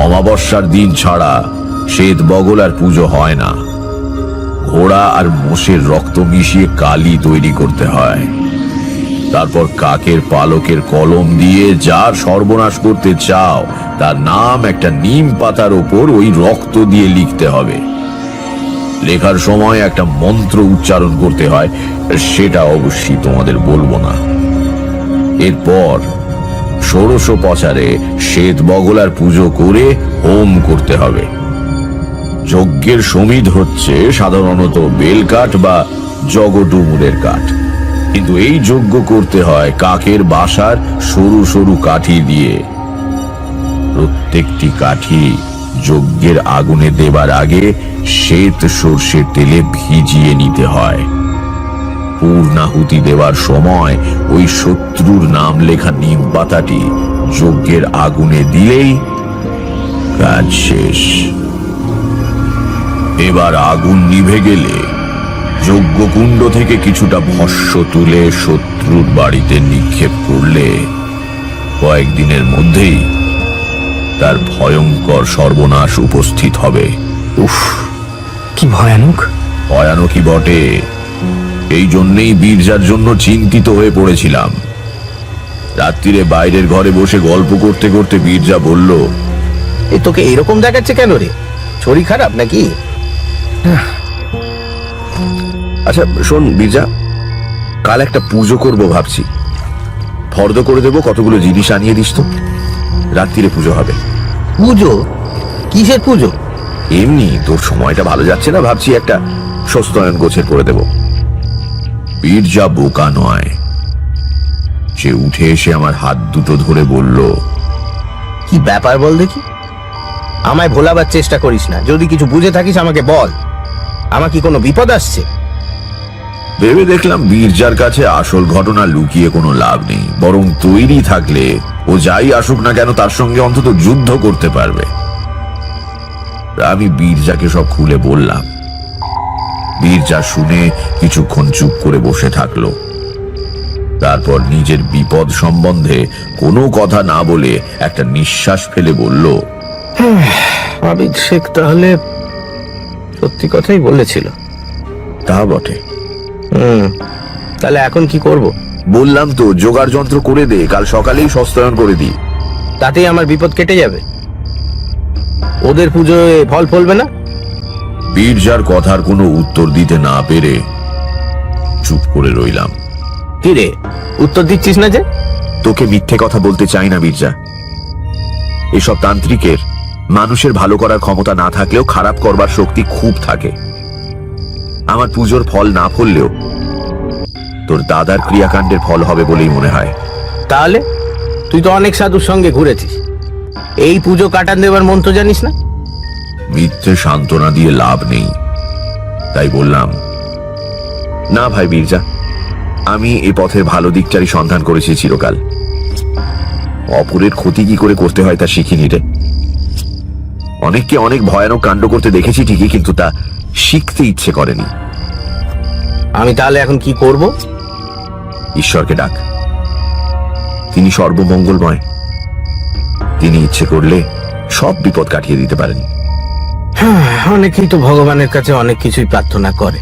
অমাবস্যার দিন ছাড়া শ্বেত বগলার পুজো হয় না। ঘোড়া আর মোষের রক্ত মিশিয়ে কালি তৈরি করতে হয়। তারপর কাকের পালকের কলম দিয়ে যার সর্বনাশ করতে চাও তার নাম একটা নিম পাতার ওপর ওই রক্ত দিয়ে লিখতে হবে। লেখার সময় একটা মন্ত্র উচ্চারণ করতে হয়, সেটা অবশ্যই তোমাদের বলবো না। এরপর ষোড়শোপচারে শ্বেত বগলার পুজো করে হোম করতে হবে। যজ্ঞের সমিধ হচ্ছে সাধারণত বেলকাঠ বা জগডুমুরের কাঠ, কিন্তু এই যজ্ঞ করতে হয় কাকের বাসার সরু সরু কাঠি দিয়ে। প্রত্যেকটি কাঠি যজ্ঞের আগুনে দেবার আগে শ্বেত সর্ষের তেলে ভিজিয়ে নিতে হয়। পূর্ণাহুতি দেওয়ার সময় ওই শত্রুর নাম লেখা নিম পাতাটি যজ্ঞের আগুনে দিলেই কাজ শেষ। এবার আগুন নিভে গেলে যজ্ঞকুণ্ড থেকে কিছুটা ভস্য তুলে শত্রুর বাড়িতে নিক্ষেপ করলে কয়েকদিনের মধ্যেই তার ভয়ঙ্কর সর্বনাশ উপস্থিত হবে। উফ, কি ভয়ানক! ভয়ানকই বটে। এই জন্যেই বীরজার জন্য চিন্তিত হয়ে পড়েছিলাম। রাত্রিরে বাইরের ঘরে বসে গল্প করতে করতে বীরজা বলল, এ তোকে এরকম দেখাচ্ছে কেন রে? শরীর খারাপ নাকি? আচ্ছা শোন বীরজা, কাল একটা পুজো করব ভাবছি। ফর্দ করে দেবো, কতগুলো জিনিস আনিয়ে দিস তো। রাত্রিরে পুজো হবে। পুজো? কিসের পুজো? এমনি তোর সময়টা ভালো যাচ্ছে না, ভাবছি একটা সস্তায়ন গোছের করে দেব। বীরজা বোকা নয়। সে উঠে এসে আমার হাত দুটো ধরে বলল, কি ব্যাপার বল দেখি। আমায় ভোলাবার চেষ্টা করিস না। যদি কিছু বুঝে থাকিস আমাকে বল। আমার কি কোনো বিপদ আসছে? ভেবে দেখলাম বীরজার কাছে আসল ঘটনা লুকিয়ে কোনো লাভ নেই, বরং তৈরি থাকলে ও যাই আসুক না কেন তার সঙ্গে অন্তত যুদ্ধ করতে পারবে। আমি বীরজাকে সব খুলে বললাম। বীরজা শুনে কিছুক্ষণ চুপ করে বসে থাকলো। তারপর নিজের বিপদ সম্বন্ধে কোনো কথা না বলে একটা নিঃশ্বাস ফেলে বলল, আবিদ শেখ তাহলে সত্যি কথাই বলেছিল। তা বটে। তাহলে এখন কি করব? বললাম তো, জোগাড় যন্ত্র করে দে, কাল সকালেই সস্তায়ন করে দিই। তাতেই আমার বিপদ কেটে যাবে। ওদের পুজোয় ফল ফলবে না? বীরজার কথার কোনো উত্তর দিতে না পেরে চুপ করে রইলাম। কি রে, উত্তর দিচ্ছিস না যে? তোকে মিথ্যে কথা বলতে চাই না বীরজা। এসব তান্ত্রিকের মানুষের ভালো করার ক্ষমতা না থাকলেও খারাপ করবার শক্তি খুব থাকে। আমার পুজোর ফল না ফললেও তোর দাদার ক্রিয়াকাণ্ডের ফল হবে বলেই মনে হয়। তাহলে তুই তো অনেক সাধুর সঙ্গে ঘুরেছিস, এই পুজো কাটান দেবার মন্ত্র জানিস না? মিথ্যে সান্ত্বনা দিয়ে লাভ নেই, তাই বললাম, না ভাই বীরজা, আমি এ পথের ভালো দিকটারই সন্ধান করেছি চিরকাল। অপরের ক্ষতি কি করে করতে হয় তা শিখিনি রে। অনেককে অনেক ভয়ানক কাণ্ড করতে দেখেছি ঠিকই, কিন্তু তা শিখতে ইচ্ছে করেনি। আমি তাহলে এখন কি করব? ঈশ্বরকে ডাক, তিনি সর্বমঙ্গলময়। তিনি ইচ্ছে করলে সব বিপদ কাটিয়ে দিতে পারেন। অনেকেই তো ভগবানের কাছে অনেক কিছুই প্রার্থনা করে,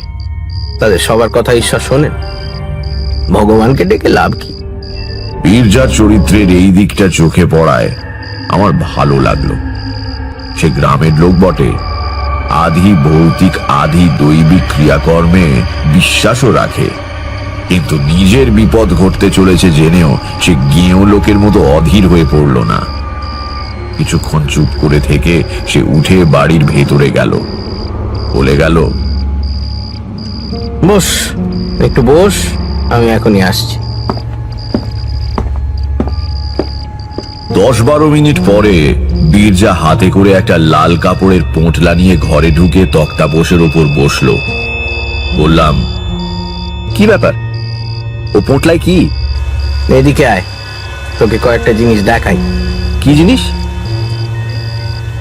তাদের সবার কথা ঈশ্বর শোনেন। ভগবানকে ডেকে লাভ কি? বীরজার চরিত্রের এই দিকটা চোখে পড়ায় আমার ভালো লাগলো। সে গ্রামের লোক বটে, আধি ভৌতিক আধি দৈবিক ক্রিয়াকর্মে বিশ্বাসও রাখে, কিন্তু নিজের বিপদ ঘটতে চলেছে জেনেও সে গেঁয়ো লোকের মতো অধীর হয়ে পড়ল না। কিছুক্ষণ চুপ করে থেকে সে উঠে বাড়ির ভেতরে গেল। বলে গেল, বস, একটু বস, আমি এখনই আসছি। 10-12 মিনিট পরে বীরজা হাতে করে একটা লাল কাপড়ের পোঁটলা নিয়ে ঘরে ঢুকে তক্তাপোষের ওপর বসলো। বললাম, কি ব্যাপার? ও পোঁটলায় কি? এদিকে আয়, তোকে কয়েকটা জিনিস দেখাই। কি জিনিস?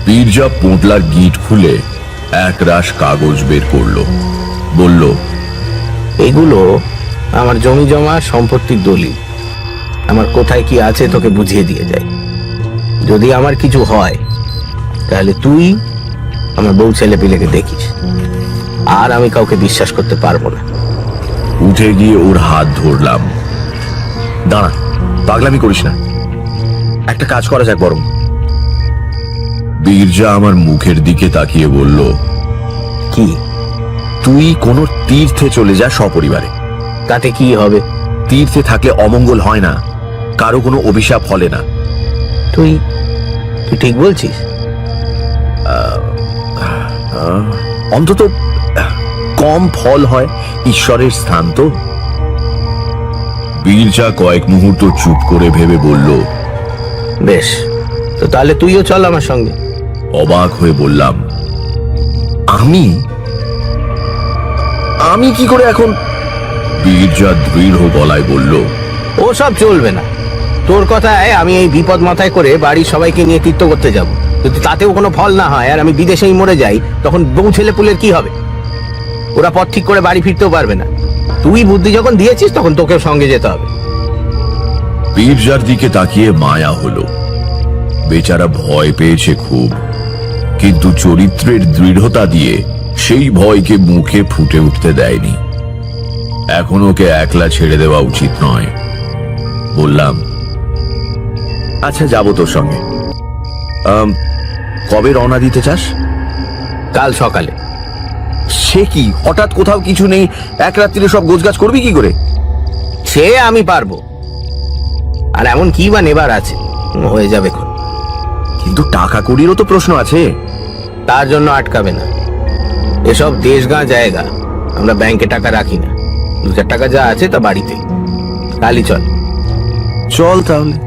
বীরজা পোঁটলার গিট খুলে এক রাশ কাগজ বের করলো। বলল, এগুলো আমার জমি জমা সম্পত্তির দলিল। আমার কোথায় কি আছে তোকে বুঝিয়ে দিয়ে যাই। যদি আমার কিছু হয় তাহলে তুই আমার বউ ছেলে পিলেকে দেখিস, আর আমি কাউকে বিশ্বাস করতে পারবো না। উঠে গিয়ে ওর হাত ধরলাম। দাঁড়া, পাগলামি করিস না, একটা কাজ করা যাক বরং। বীরজা আমার মুখের দিকে তাকিয়ে বলল, কি? তুই কোনো তীর্থে চলে যা সপরিবারে। তাতে কি হবে? তীর্থে থাকলে অমঙ্গল হয় না, কারো কোনো অভিশাপ ফলে না। তুই তুই ঠিক বলছিস? অন্তত কম ফল হয়, ঈশ্বরের স্থান তো। বীরজা কয়েক মুহূর্ত চুপ করে ভেবে বলল, বেশ, তো তাহলে তুইও চল আমার সঙ্গে। অবাক হয়ে বললাম, আমি আমি কি করে এখন? বীরজা দৃঢ় গলায় বলল, ও সব চলবে না। তোর কথায় আমি এই বিপদ মাথায় করে বাড়ির সবাইকে নিয়ে তীর্থ করতে যাব। যদি তাতেও কোনো ফল না হয় আর আমি বিদেশেই মরে যাই, তখন বউ ছেলে পুলের কি হবে? ওরা পথ ঠিক করে বাড়ি ফিরতেও পারবে না। তুই বুদ্ধি যখন দিয়েছিস, তখন তোকেও সঙ্গে যেতে হবে। বীরজার দিকে তাকিয়ে মায়া হলো। বেচারা ভয় পেয়েছে খুব, কিন্তু চরিত্রের দৃঢ়তা দিয়ে সেই ভয়কে মুখে ফুটে উঠতে দেয়নি। এখন ওকে একলা ছেড়ে দেওয়া উচিত নয়। বললাম, আচ্ছা যাব তোর সঙ্গে। কবে রওনা দিতে চাস? কাল সকালে। সে কি, হঠাৎ কোথাও কিছু নেই, এক রাত্রিরে সব গোছগাছ করবি কি করে? সে আমি পারবো। আর এমন কি বা নেবার আছে, হয়ে যাবে এখন। কিন্তু টাকা কড়িরও তো প্রশ্ন আছে। তার জন্য আটকাবে না। এসব দেশগাঁ জায়গা, আমরা ব্যাংকে টাকা রাখি না। 2-4 টাকা যা আছে তা বাড়িতে। কালই চল। চল তাহলে।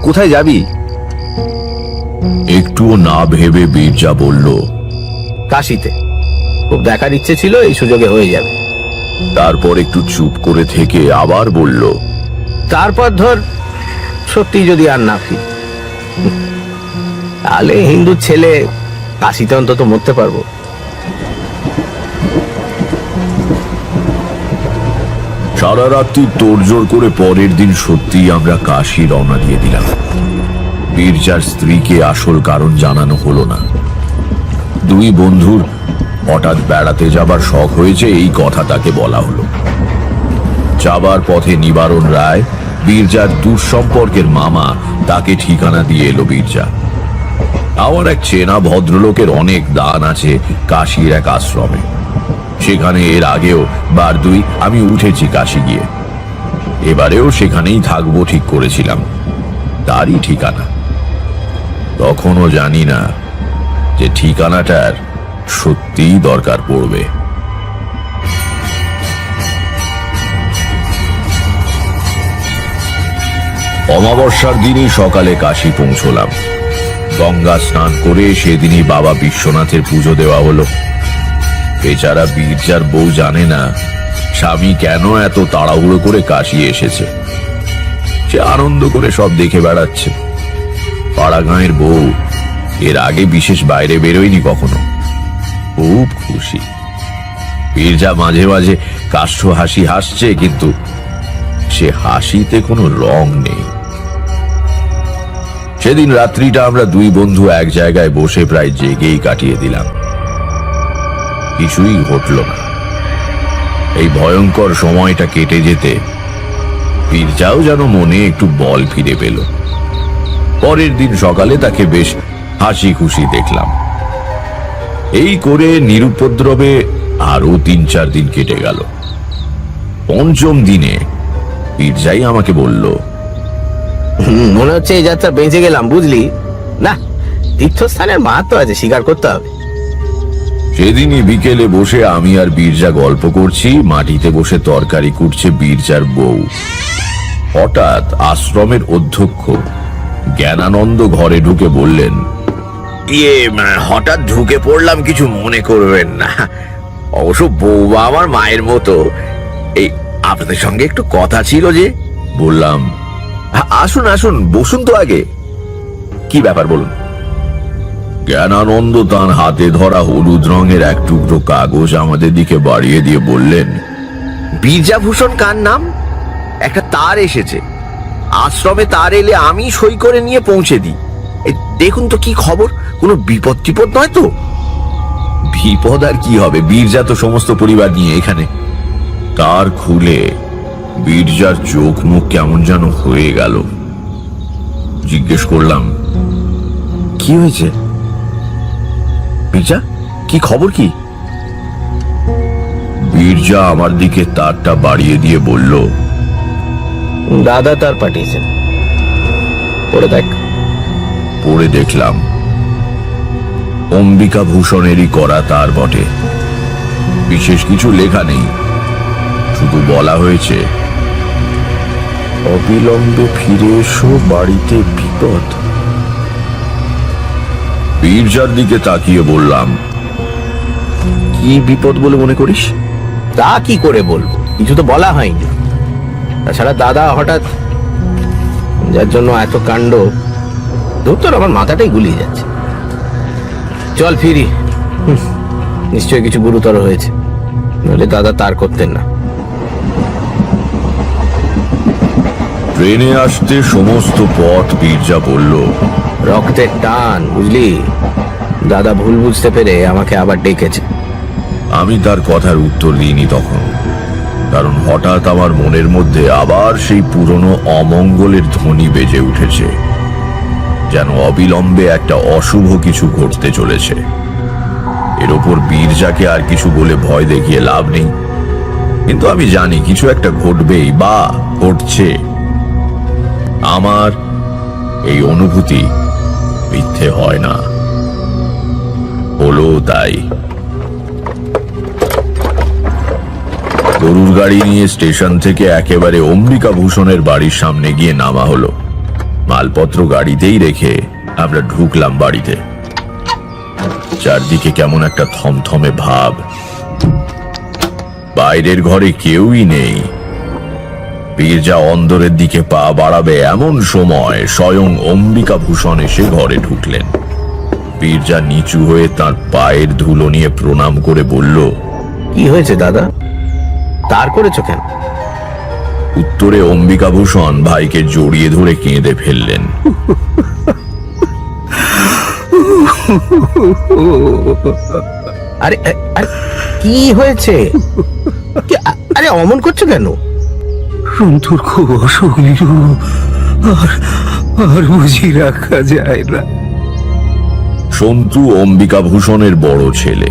কোথায় যাবি? একটুও না ভেবে বীরজা বলল, কাশিতে। খুব দেখার ইচ্ছে ছিল, এই সুযোগে হয়ে যাবে। তারপর একটু চুপ করে থেকে আবার বলল, তারপর ধর সত্যি যদি আর না ফিরি, তাহলে হিন্দুর ছেলে কাশিতে অন্তত মরতে পারবো। সারা রাত্রি তোড়জোড় করে পরের দিন সত্যিই আমরা কাশী রওনা দিয়ে দিলাম। বীরজার স্ত্রীকে আসল কারণ জানানো হলো না। দুই বন্ধুর হঠাৎ বেড়াতে যাবার শখ হয়েছে, এই কথা তাকে বলা হলো। যাবার পথে নিবারণ রায়, বীরজার দুঃসম্পর্কের মামা, তাকে ঠিকানা দিয়ে এলো বীরজা। আমার এক চেনা ভদ্রলোকের অনেক দান আছে কাশীর এক আশ্রমে। সেখানে এর আগেও বার দুই আমি উঠেছি কাশী গিয়ে। এবারেও সেখানেই থাকবো ঠিক করেছিলাম। তারই ঠিকানা। তখনও জানি না যে ঠিকানাটার সত্যিই দরকার পড়বে। অমাবস্যার দিনই সকালে কাশী পৌঁছলাম। গঙ্গা স্নান করে সেদিনই বাবা বিশ্বনাথের পুজো দেওয়া হলো। বেচারা বীরজার বউ জানে না স্বামী কেন এত তাড়াহুড়ো করে কাশী এসেছে। সে আনন্দ করে সব দেখে বেড়াচ্ছে। পাড়া গাঁয়ের বউ এর আগে বিশেষ বাইরে বেরোয়নি কখনো। খুব খুশি। বীরজা মাঝে মাঝে কাষ্ঠ হাসি হাসছে, কিন্তু সে হাসিতে কোনো রং নেই। সেদিন রাত্রিটা আমরা দুই বন্ধু এক জায়গায় বসে প্রায় জেগেই কাটিয়ে দিলাম। কিছুই ঘটল না। এই ভয়ঙ্কর সময়টা কেটে যেতে বীরজাও যেন মনে একটু বল ফিরে পেল। পরের দিন সকালে তাকে বেশ হাসি খুশি দেখলাম। এই করে নিরুপদ্রবে আরো 3-4 দিন কেটে গেল। পঞ্চম দিনে বীরজাই আমাকে বলল, মনে হচ্ছে এই যাত্রা বেঁচে গেলাম, বুঝলি না? তীর্থস্থানের মাহাত্ম্য আছে, স্বীকার করতে হবে। সেদিনই বিকেলে বসে আমি আর বীরজা গল্প করছি, মাটিতে বসে তরকারি কুটছে বীরজার বউ। হঠাৎ আশ্রমের অধ্যক্ষ জ্ঞানানন্দ ঘরে ঢুকে বললেন, হঠাৎ ঢুকে পড়লাম, কিছু মনে করবেন না। অবশ্য বৌমা আমার মায়ের মতো। এই আপনাদের সঙ্গে একটু কথা ছিল যে। বললাম, আসুন আসুন, বসুন তো আগে। কি ব্যাপার বলুন। জ্ঞানানন্দ তাঁর হাতে ধরা হলুদ রঙের এক টুকরো কাগজ আমাদের দিকে বাড়িয়ে দিয়ে বললেন, বীরজাভূষণ কার নাম? একটা তার এসেছে। আশ্রমে তার এলে আমি সই করে নিয়ে পৌঁছে দিই। দেখুন তো কি খবর, কোনো বিপদ টিপদ নয় তো? বিপদ আর কি হবে, বীরজা তো সমস্ত পরিবার নিয়ে এখানে। তার খুলে বীরজার চোখ মুখ কেমন যেন হয়ে গেল। জিজ্ঞেস করলাম, কি হয়েছে বীরজা, কি খবর কি? বীরজা আমার দিকে তারটা বাড়িয়ে দিয়ে বলল, দাদা তার পাঠিয়েছেন, পড়ে দেখ। পড়ে দেখলাম অম্বিকা ভূষণেরই করা তার বটে। বিশেষ কিছু লেখা নেই, শুধু বলা হয়েছে, অবিলম্বে ফিরে এসো, বাড়িতে বিপদ। বীরজার দিকে তাকিয়ে বললাম, কি বিপদ বলে মনে করিস? তা কি করে বলবো, কিছু তো বলা হয়নি। তাছাড়া দাদা হঠাৎ যার জন্য এত কাণ্ড, তোর আমার মাথাটাই গুলিয়ে যাচ্ছে। চল ফিরি, নিশ্চয়ই কিছু গুরুতর হয়েছে, নইলে দাদা তার করতেন না। ট্রেনে আসতে সমস্ত পথ বীরজা বলল, রক্তের টান, বুঝলি? দাদা ভুল বুঝতে পেরে আমাকে আবার ডেকেছে। আমি তার কথার উত্তর দিইনি তখন, কারণ হঠাৎ আমার মনের মধ্যে আবার সেই পুরনো অমঙ্গলের ধ্বনি বেজে উঠেছে, যেন অবিলম্বে একটা অশুভ কিছু ঘটতে চলেছে। এর ওপর বীরজাকে আর কিছু বলে ভয় দেখিয়ে লাভ নেই, কিন্তু আমি জানি কিছু একটা ঘটবেই বা ঘটছে। আমার এই অনুভূতি মিথ্যে হয় না, হলো তাই। গরুর গাড়ি নিয়ে স্টেশন থেকে একেবারে অম্বিকা ভূষণের বাড়ির সামনে গিয়ে নামা হলো। মালপত্র গাড়িতেই রেখে আমরা ঢুকলাম বাড়িতে। চারদিকে কেমন একটা থমথমে ভাব, বাইরের ঘরে কেউই নেই। বীরজা অন্দরের দিকে পা বাড়াবে এমন সময় স্বয়ং অম্বিকা ভূষণ এসে ঘরে ঢুকলেন। বীরজা নিচু হয়ে তার পায়ের ধুলো নিয়ে প্রণাম করে বলল, কি হয়েছে দাদা, তার করেছো কেন? উত্তরে অম্বিকা ভূষণ ভাইকে জড়িয়ে ধরে কেঁদে ফেললেন। আরে আরে, কি হয়েছে? আরে অমন করছো কেন? সন্তুর খুব অসুখ নিরু, আর বুঝি রাখা যায় না। সন্তু অম্বিকা ভূষণের বড় ছেলে।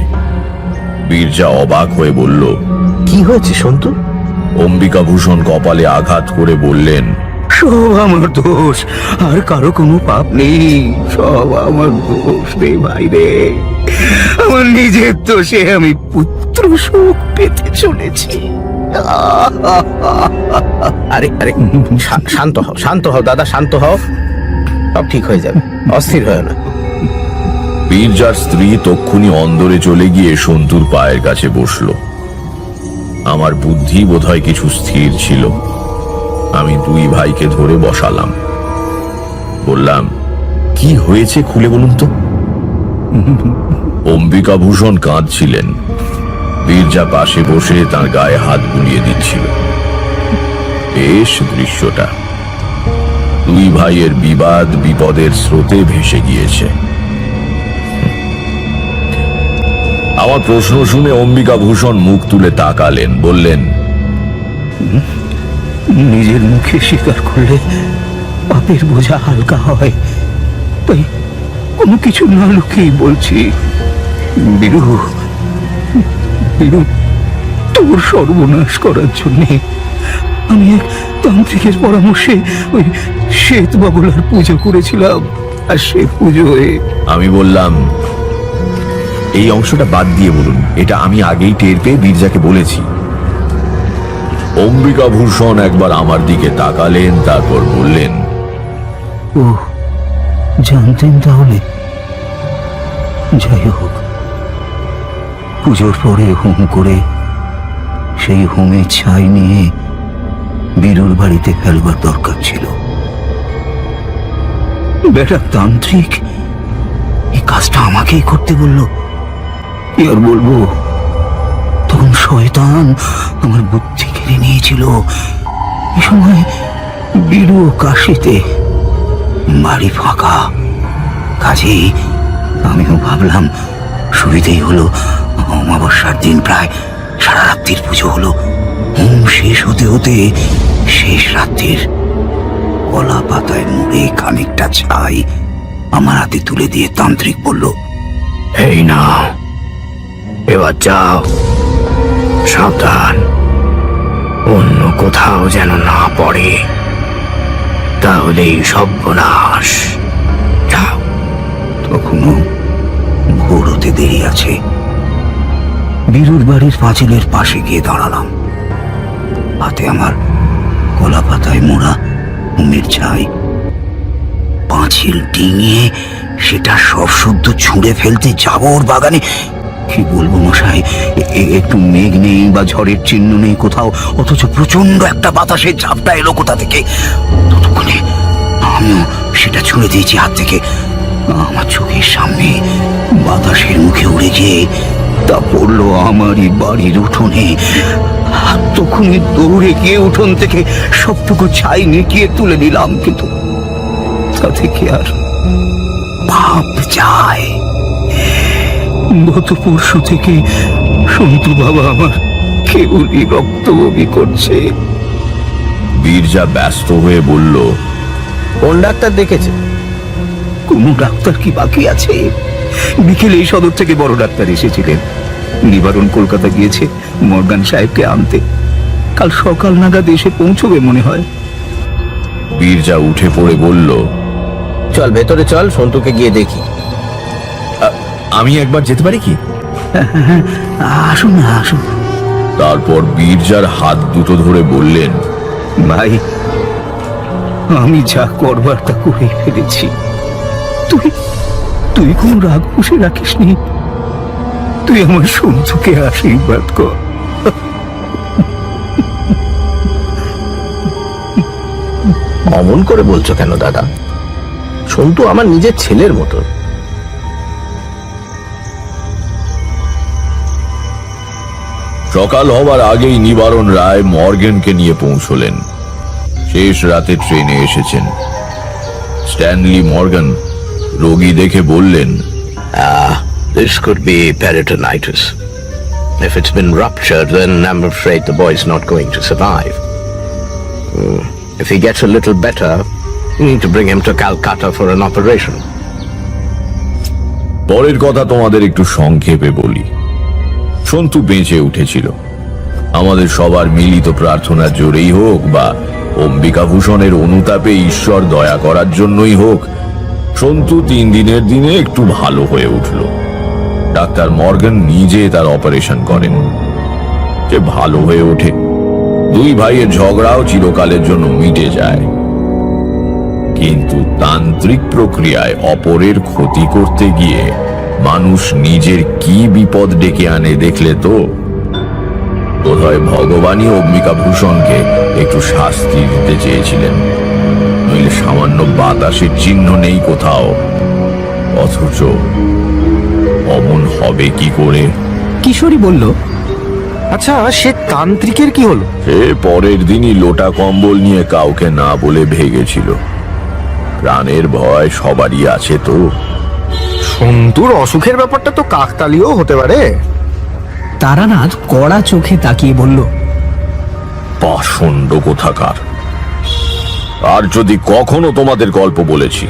বীরজা অবাক হয়ে বলল, কি হয়েছে সন্তু? অম্বিকা ভূষণ কপালে আঘাত করে বললেন, সব আমার দোষ, আর কারো কোনো পাপ নেই, সব আমার দোষ রে ভাই রে। আমার নিজের দোষে আমি পুত্র শোক পেতে চলেছি। আরে আরে, শান্ত হও, শান্ত হও দাদা, শান্ত হও, সব ঠিক হয়ে যাবে, অস্থির হয় না। বীরজার স্ত্রী তক্ষুনি অন্দরে চলে গিয়ে সন্তুর পায়ের কাছে বসল। আমার বুদ্ধি বোধহয় কিছু স্থির ছিল। আমি দুই ভাইকে ধরে বসালাম, বললাম, কি হয়েছে খুলে বলুন তো। অম্বিকা ভূষণ কাঁদছিলেন। বীরজা পাশে বসে তার গায়ে হাত বুলিয়ে দিচ্ছিল। বেশ দৃশ্যটা। দুই ভাইয়ের বিবাদ বিপদের স্রোতে ভেসে গিয়েছে। আমার প্রশ্ন শুনে অম্বিকা ভূষণ মুখ তুলে তাকালেন, বললেন, নিজের মুখে স্বীকার করলে পাপের বোঝা হালকা হয়, তাই কোনো কিছু না লুকিয়ে বলছি। বীরু, বীরু, তোর সর্বনাশ করার জন্য আমি এক তান্ত্রিকের পরামর্শে ওই শ্বেত বাবুলার পুজো করেছিলাম, আর সে পুজোয় আমি বললাম, এই অংশটা বাদ দিয়ে বলুন, এটা আমি আগেই টের পেয়ে বীরজাকে বলেছি। অম্বিকা ভূষণ একবার আমার দিকে তাকালেন, তারপর বললেন, ও জানতেন তাহলে? যাই হোক, পুজোর পরে হোম করে সেই হোমের ছাই নিয়ে বীরুর বাড়িতে ফেলবার দরকার ছিল। বেটা তান্ত্রিক এই কাজটা আমাকেই করতে বলল। কি আর বলবো, তখন শয়তান আমার বুদ্ধি কেড়ে নিয়েছিল। এ সময় বীরু কাশিতে, বাড়ি ফাঁকা, কাজেই আমিও ভাবলাম সুবিধেই হলো। অমাবস্যার দিন প্রায় সারা রাত্রির পুজো হলো। হোম শেষ হতে হতে শেষ রাত্রির কলা পাতায় মুড়ে খানিকটা ছাই আমার হাতে তুলে দিয়ে তান্ত্রিক বলল, এই না, এবার যাও, সাবধান, অন্য কোথাও যেন না পড়ে, তাহলেই সর্বনাশ। যাও। তখনও ভোর হতে দেরি আছে। বীরুর বাড়ির পাঁচিলের পাশে গিয়ে দাঁড়ালাম। হাতে আমার কলা পাতায় মোড়া হোমের ছাই। পাঁচিল ডিঙিয়ে সেটা সব শুদ্ধ ছুঁড়ে ফেলতে যাব ওর বাগানে। কি বলবো মশাই, একটু মেঘ নেই বা ঝড়ের চিহ্ন নেই কোথাও, অথচ প্রচন্ড একটা বাতাসের ঝাপটা এলো কোথা থেকে। ততক্ষণে আমিও সেটা ছুঁড়ে দিয়েছি হাত থেকে। আমার চোখের সামনে বাতাসের মুখে উড়ে গিয়ে তা পড়লো আমারই বাড়ির উঠোনে। আর তখনই দৌড়ে গিয়ে উঠোন থেকে সবটুকু ছাই নিকিয়ে তুলে নিলাম, কিন্তু তা থেকে আর ভাব যায়। গত পরশু থেকে সন্তু বাবা আমার কেবলই রক্ত বমি করছে। বীরজা ব্যস্ত হয়ে বলল, কোন ডাক্তার দেখেছে? কোন ডাক্তার কি বাকি আছে? বিকেলে এই সদর থেকে বড় ডাক্তার এসেছিলেন। নিবারণ কলকাতা গিয়েছে মর্গান সাহেবকে আনতে। কাল সকাল নাগাদ এসে পৌঁছবে মনে হয়। বীরজা উঠে পড়ে বলল, চল ভেতরে চল, সন্তুকে গিয়ে দেখি। আমি একবার যেতে পারি কি? আসুন না, আসুন। তারপর বীরজার হাত দুটো ধরে বললেন, ভাই, আমি যা করবার তা করে ফেলেছি। তুই তুই কোন রাগ পুষে রাখিসনি। তুই আমার সন্তুকে আশীর্বাদ কর। অমন করে বলছো কেন দাদা? সন্তু আমার নিজের ছেলের মতো। সকাল হবার আগেই নিবারণ রায় মর্গেনকে নিয়ে পৌঁছলেন। শেষ রাতে ট্রেনে এসেছেন। স্ট্যানলি মর্গান রোগী দেখে বললেন, This could be peritonitis. If it's been ruptured, then I'm afraid the boy's not going to survive. If he gets a little better, you need to bring him to Calcutta for an operation. পরের কথা তোমাদের একটু সংক্ষেপে বলি। সন্তু বেঁচে উঠেছিল। আমাদের সবার মিলিত প্রার্থনার জোরেই হোক বা অম্বিকাভূষণের অনুতাপে ঈশ্বর দয়া করার জন্যই হোক, সন্তু 3 দিনের দিনে একটু ভালো হয়ে উঠল। ডাক্তার মর্গান নিজে তার অপারেশন করেন। যে ভালো হয়ে ওঠে, 2 ভাইয়ের ঝগড়াও চিরকালের জন্য মিটে যায়। কিন্তু তান্ত্রিক প্রক্রিয়ায় অপরের ক্ষতি করতে গিয়ে মানুষ নিজের কি বিপদ ডেকে আনে দেখলে তো। বোধহয় ভগবানই অম্বিকাভূষণকে একটু শাস্তি দিতে চেয়েছিলেন, নইলে সামান্য বাতাসের চিহ্ন নেই কোথাও। অথচ অমন হবে কি করে? কিশোরী বলল, আচ্ছা, সে তান্ত্রিকের কি হলো? সে পরের দিনই লোটা কম্বল নিয়ে কাউকে না বলে ভেগেছিল। প্রাণের ভয় সবারই আছে তো। সন্তুর অসুখের ব্যাপারটা তো কাকতালীয় হতে পারে। তারানাথ কড়া চোখে তাকিয়ে বলল, পাষণ্ড কোথাকার। আর যদি কখনো তোমাদের গল্প বলেছি